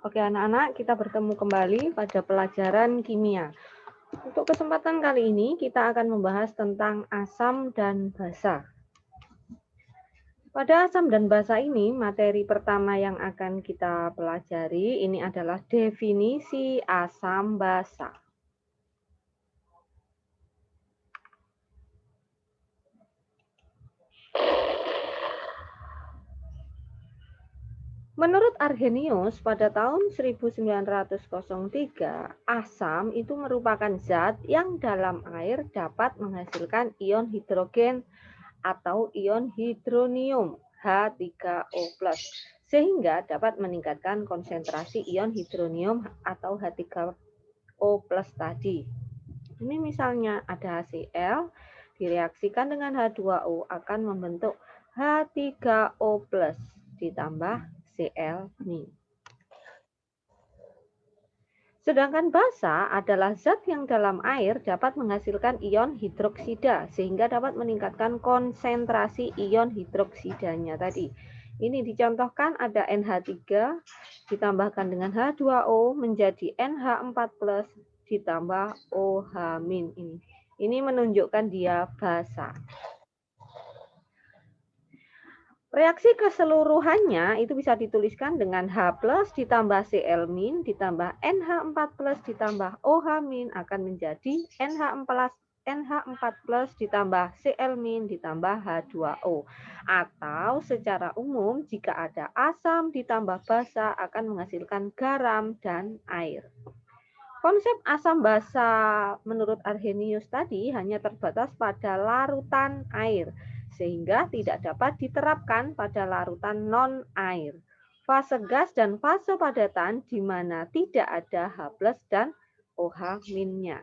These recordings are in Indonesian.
Oke, anak-anak, kita bertemu kembali pada pelajaran kimia. Untuk kesempatan kali ini, kita akan membahas tentang asam dan basa. Pada asam dan basa ini, materi pertama yang akan kita pelajari ini adalah definisi asam basa. Menurut Arrhenius, pada tahun 1903, asam itu merupakan zat yang dalam air dapat menghasilkan ion hidrogen atau ion hidronium H3O+, sehingga dapat meningkatkan konsentrasi ion hidronium atau H3O+ tadi. Ini misalnya ada HCl direaksikan dengan H2O akan membentuk H3O+ ditambah Cl-. Sedangkan basa adalah zat yang dalam air dapat menghasilkan ion hidroksida sehingga dapat meningkatkan konsentrasi ion hidroksidanya tadi. Ini dicontohkan ada NH3 ditambahkan dengan H2O menjadi NH4+ ditambah OH- ini. Ini menunjukkan dia basa. Reaksi keseluruhannya itu bisa dituliskan dengan H+ ditambah Cl- ditambah NH4+ ditambah OH- akan menjadi NH4+ ditambah Cl- ditambah H2O. Atau secara umum jika ada asam ditambah basa akan menghasilkan garam dan air. Konsep asam basa menurut Arrhenius tadi hanya terbatas pada larutan air, sehingga tidak dapat diterapkan pada larutan non-air. Fase gas dan fase padatan di mana tidak ada H+ dan OH-nya.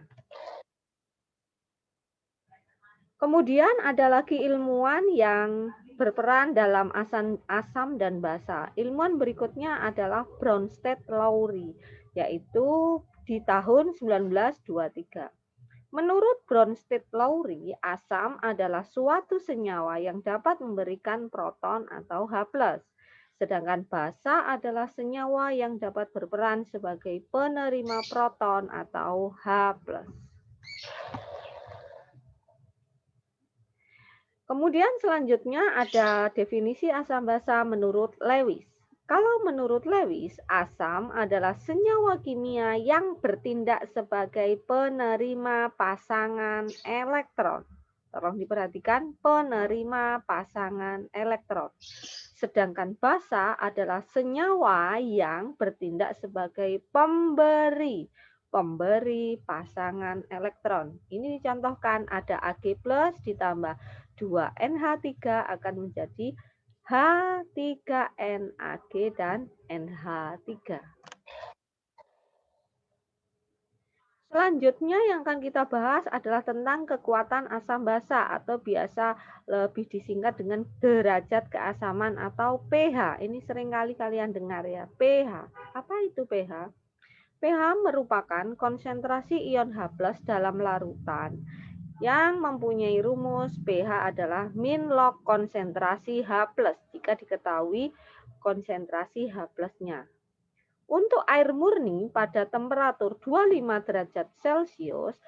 Kemudian ada lagi ilmuwan yang berperan dalam asam dan basa. Ilmuwan berikutnya adalah Bronsted-Lowry, yaitu di tahun 1923. Menurut Bronsted-Lowry, asam adalah suatu senyawa yang dapat memberikan proton atau H+. Sedangkan basa adalah senyawa yang dapat berperan sebagai penerima proton atau H+. Kemudian selanjutnya ada definisi asam basa menurut Lewis. Kalau menurut Lewis, asam adalah senyawa kimia yang bertindak sebagai penerima pasangan elektron. Tolong diperhatikan, penerima pasangan elektron. Sedangkan basa adalah senyawa yang bertindak sebagai pemberi pasangan elektron. Ini dicontohkan ada Ag+ ditambah 2NH3 akan menjadi H3NAg dan NH3. Selanjutnya yang akan kita bahas adalah tentang kekuatan asam basa atau biasa lebih disingkat dengan derajat keasaman atau pH. Ini seringkali kalian dengar ya, pH. Apa itu pH? pH merupakan konsentrasi ion H+ dalam larutan yang mempunyai rumus pH adalah min log konsentrasi H+ jika diketahui konsentrasi H+-nya. Untuk air murni pada temperatur 25 derajat Celcius,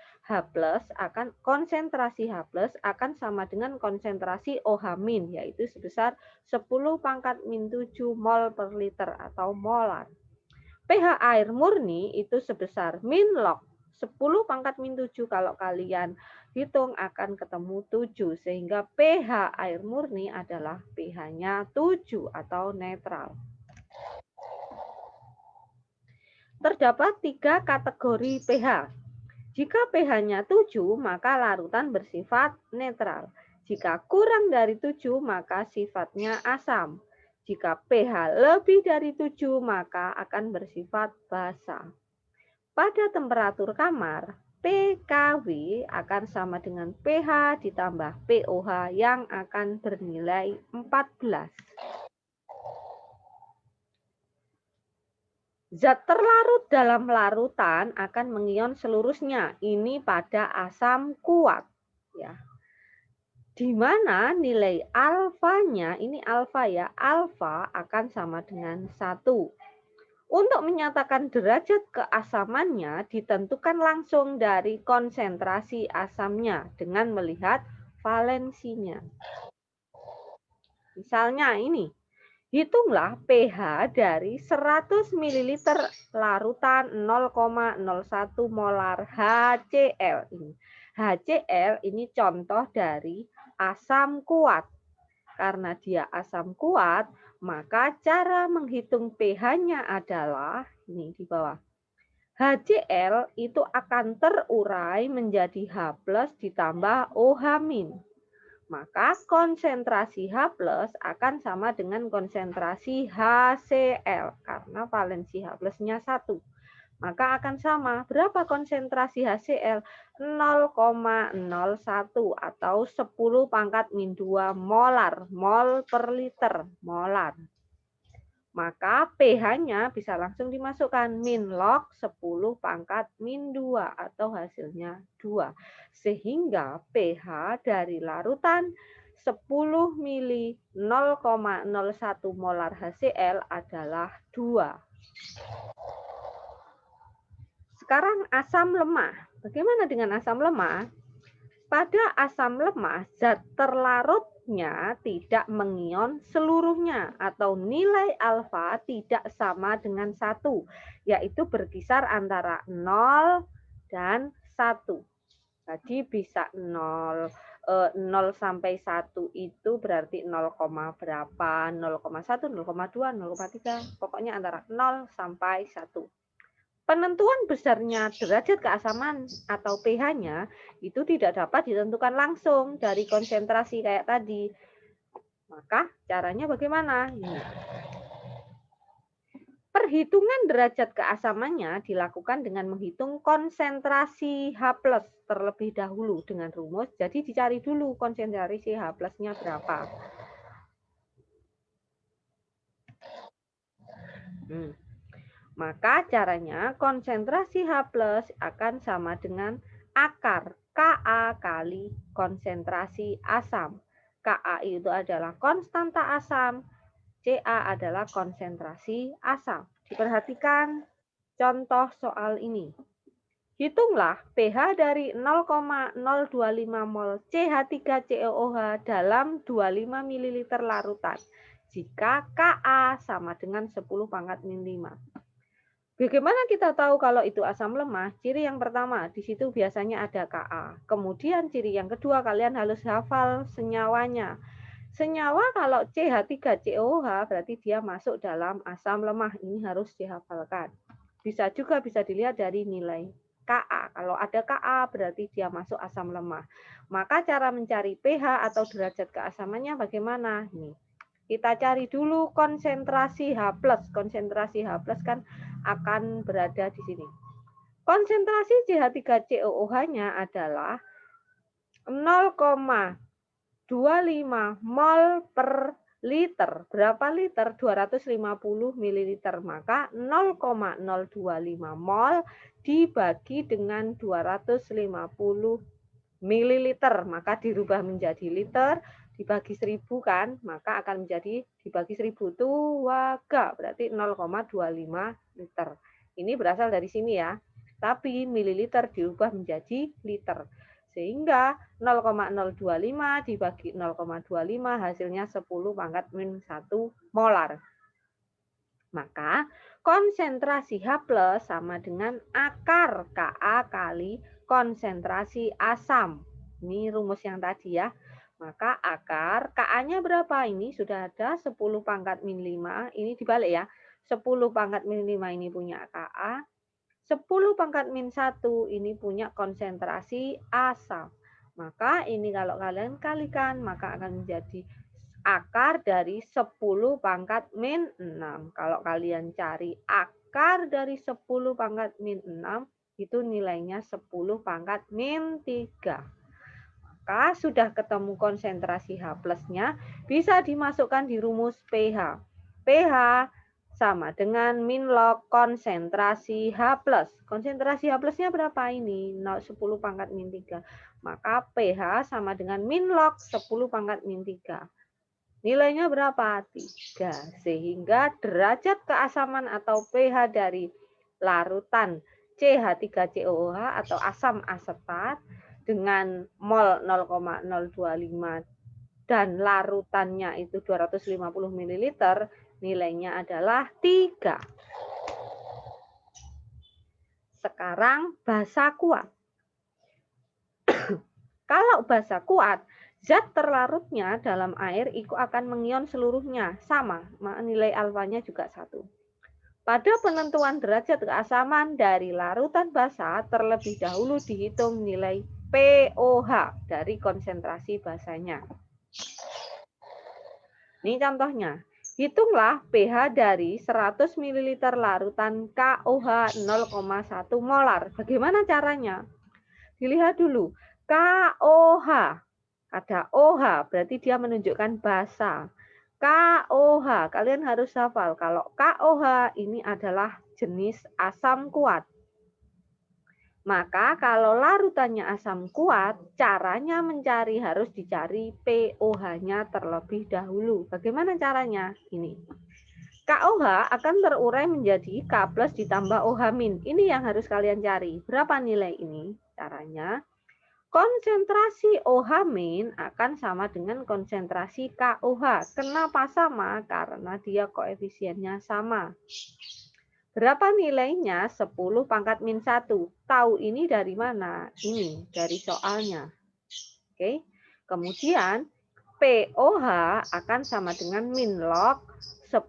konsentrasi H+ akan sama dengan konsentrasi OH- yaitu sebesar 10⁻⁷ mol per liter atau molar. pH air murni itu sebesar min log 10⁻⁷, kalau kalian hitung akan ketemu 7, sehingga pH air murni adalah pH-nya 7 atau netral. Terdapat 3 kategori pH. Jika pH-nya 7, maka larutan bersifat netral. Jika kurang dari 7, maka sifatnya asam. Jika pH lebih dari 7, maka akan bersifat basa. Pada temperatur kamar, pKw akan sama dengan pH ditambah pOH yang akan bernilai 14. Zat terlarut dalam larutan akan mengion seluruhnya. Ini pada asam kuat. Ya. Di mana nilai alfanya, ini alfa ya, alfa akan sama dengan 1. Untuk menyatakan derajat keasamannya ditentukan langsung dari konsentrasi asamnya dengan melihat valensinya. Misalnya ini, hitunglah pH dari 100 ml larutan 0,01 molar HCl ini. HCl ini contoh dari asam kuat. Karena dia asam kuat, maka cara menghitung pH-nya adalah ini di bawah. HCl itu akan terurai menjadi H+ ditambah OH-. Maka konsentrasi H+ akan sama dengan konsentrasi HCl karena valensi H+-nya 1. Maka akan sama. Berapa konsentrasi HCl? 0,01 atau 10 pangkat min 2 molar, mol per liter, molar. Maka pH-nya bisa langsung dimasukkan min log 10 pangkat min 2 atau hasilnya 2. Sehingga pH dari larutan 10 mili 0,01 molar HCl adalah 2. Sekarang asam lemah. Bagaimana dengan asam lemah? Pada asam lemah, zat terlarutnya tidak mengion seluruhnya atau nilai alfa tidak sama dengan 1, yaitu berkisar antara 0 dan 1. Jadi bisa 0 sampai 1 itu berarti 0, berapa, 0,1, 0,2, 0,3, pokoknya antara 0 sampai 1. Penentuan besarnya derajat keasaman atau pH-nya itu tidak dapat ditentukan langsung dari konsentrasi kayak tadi. Maka caranya bagaimana? Perhitungan derajat keasamannya dilakukan dengan menghitung konsentrasi H+ terlebih dahulu dengan rumus. Jadi dicari dulu konsentrasi H+-nya berapa. Maka caranya konsentrasi H+ akan sama dengan akar Ka kali konsentrasi asam. Ka itu adalah konstanta asam, Ca adalah konsentrasi asam. Diperhatikan contoh soal ini. Hitunglah pH dari 0,025 mol CH3COOH dalam 25 ml larutan jika Ka sama dengan 10 pangkat min 5. Bagaimana kita tahu kalau itu asam lemah? Ciri yang pertama, di situ biasanya ada Ka. Kemudian ciri yang kedua, kalian harus hafal senyawanya. Senyawa kalau CH3COOH berarti dia masuk dalam asam lemah. Ini harus dihafalkan. Bisa juga bisa dilihat dari nilai Ka. Kalau ada Ka berarti dia masuk asam lemah. Maka cara mencari pH atau derajat keasamannya bagaimana? Nih. Kita cari dulu konsentrasi H+. Konsentrasi H+ kan akan berada di sini. Konsentrasi CH3COOH-nya adalah 0,25 mol per liter. Berapa liter? 250 ml. Maka 0,025 mol dibagi dengan 250 ml. Maka dirubah menjadi liter. Dibagi 1000 kan, maka akan menjadi dibagi 1000 itu waga, berarti 0,25 liter. Ini berasal dari sini ya. Tapi mililiter diubah menjadi liter. Sehingga 0,025 dibagi 0,25 hasilnya 10 pangkat min 1 molar. Maka konsentrasi H+ sama dengan akar Ka kali konsentrasi asam. Ini rumus yang tadi ya. Maka akar Ka-nya berapa? Ini sudah ada 10 pangkat min 5. Ini dibalik ya. 10 pangkat min 5 ini punya Ka. 10 pangkat min 1 ini punya konsentrasi asam. Maka ini kalau kalian kalikan maka akan menjadi akar dari 10 pangkat min 6. Kalau kalian cari akar dari 10 pangkat min 6 itu nilainya 10 pangkat min 3. Maka sudah ketemu konsentrasi H+-nya, bisa dimasukkan di rumus pH. pH sama dengan min log konsentrasi H+. Konsentrasi H+-nya berapa ini? 10 pangkat min 3. Maka pH sama dengan min log 10 pangkat min 3. Nilainya berapa? 3. Sehingga derajat keasaman atau pH dari larutan CH3COOH atau asam asetat dengan mol 0,025 dan larutannya itu 250 ml, nilainya adalah 3. Sekarang basa kuat. Kalau basa kuat, zat terlarutnya dalam air itu akan mengion seluruhnya, sama, nilai alfanya juga 1. Pada penentuan derajat keasaman dari larutan basa, terlebih dahulu dihitung nilai pOH dari konsentrasi basanya. Ini contohnya. Hitunglah pH dari 100 ml larutan KOH 0,1 molar. Bagaimana caranya? Dilihat dulu. KOH. Ada OH, berarti dia menunjukkan basa. KOH, kalian harus hafal. Kalau KOH ini adalah jenis asam kuat. Maka kalau larutannya asam kuat, caranya mencari harus dicari pOH-nya terlebih dahulu. Bagaimana caranya? Ini. KOH akan terurai menjadi K+ ditambah OH-. Ini yang harus kalian cari. Berapa nilai ini? Caranya, konsentrasi OH- akan sama dengan konsentrasi KOH. Kenapa sama? Karena dia koefisiennya sama. Berapa nilainya? 10 pangkat min 1. Tahu ini dari mana? Ini, dari soalnya. Oke. Kemudian, pOH akan sama dengan min log 10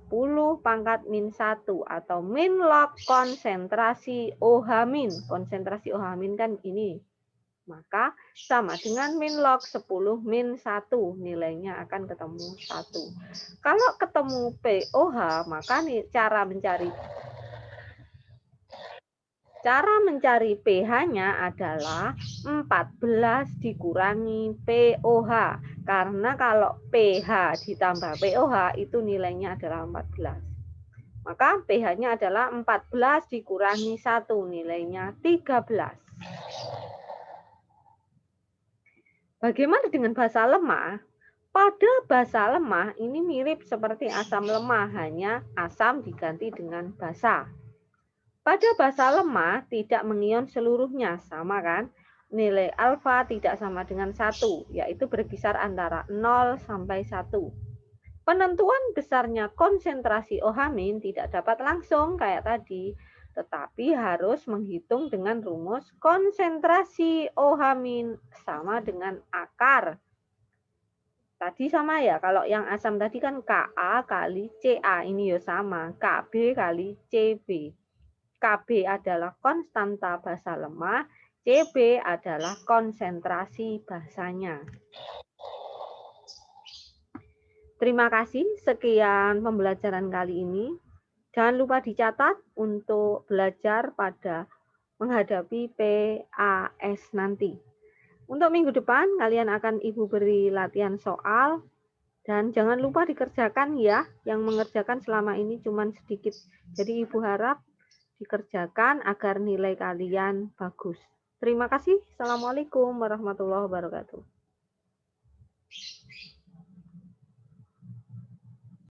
pangkat min 1 atau min log konsentrasi OH-. Konsentrasi OH- kan ini. Maka sama dengan min log 10 min 1. Nilainya akan ketemu 1. Kalau ketemu pOH, maka cara mencari pH-nya adalah 14 dikurangi pOH. Karena kalau pH ditambah pOH itu nilainya adalah 14. Maka pH-nya adalah 14 dikurangi 1, nilainya 13. Bagaimana dengan basa lemah? Pada basa lemah ini mirip seperti asam lemah, hanya asam diganti dengan basa. Pada basa lemah tidak mengion seluruhnya, sama kan? Nilai alfa tidak sama dengan 1, yaitu berkisar antara 0 sampai 1. Penentuan besarnya konsentrasi OH- tidak dapat langsung kayak tadi, tetapi harus menghitung dengan rumus konsentrasi OH- sama dengan akar. Tadi sama ya, kalau yang asam tadi kan Ka kali Ca, ini ya sama, Kb kali Cb. Kb adalah konstanta basa lemah, Cb adalah konsentrasi basanya. Terima kasih, sekian pembelajaran kali ini. Jangan lupa dicatat untuk belajar pada menghadapi PAS nanti. Untuk minggu depan, kalian akan Ibu beri latihan soal, dan jangan lupa dikerjakan ya, yang mengerjakan selama ini cuma sedikit. Jadi Ibu harap dikerjakan agar nilai kalian bagus. Terima kasih. Assalamualaikum warahmatullahi wabarakatuh.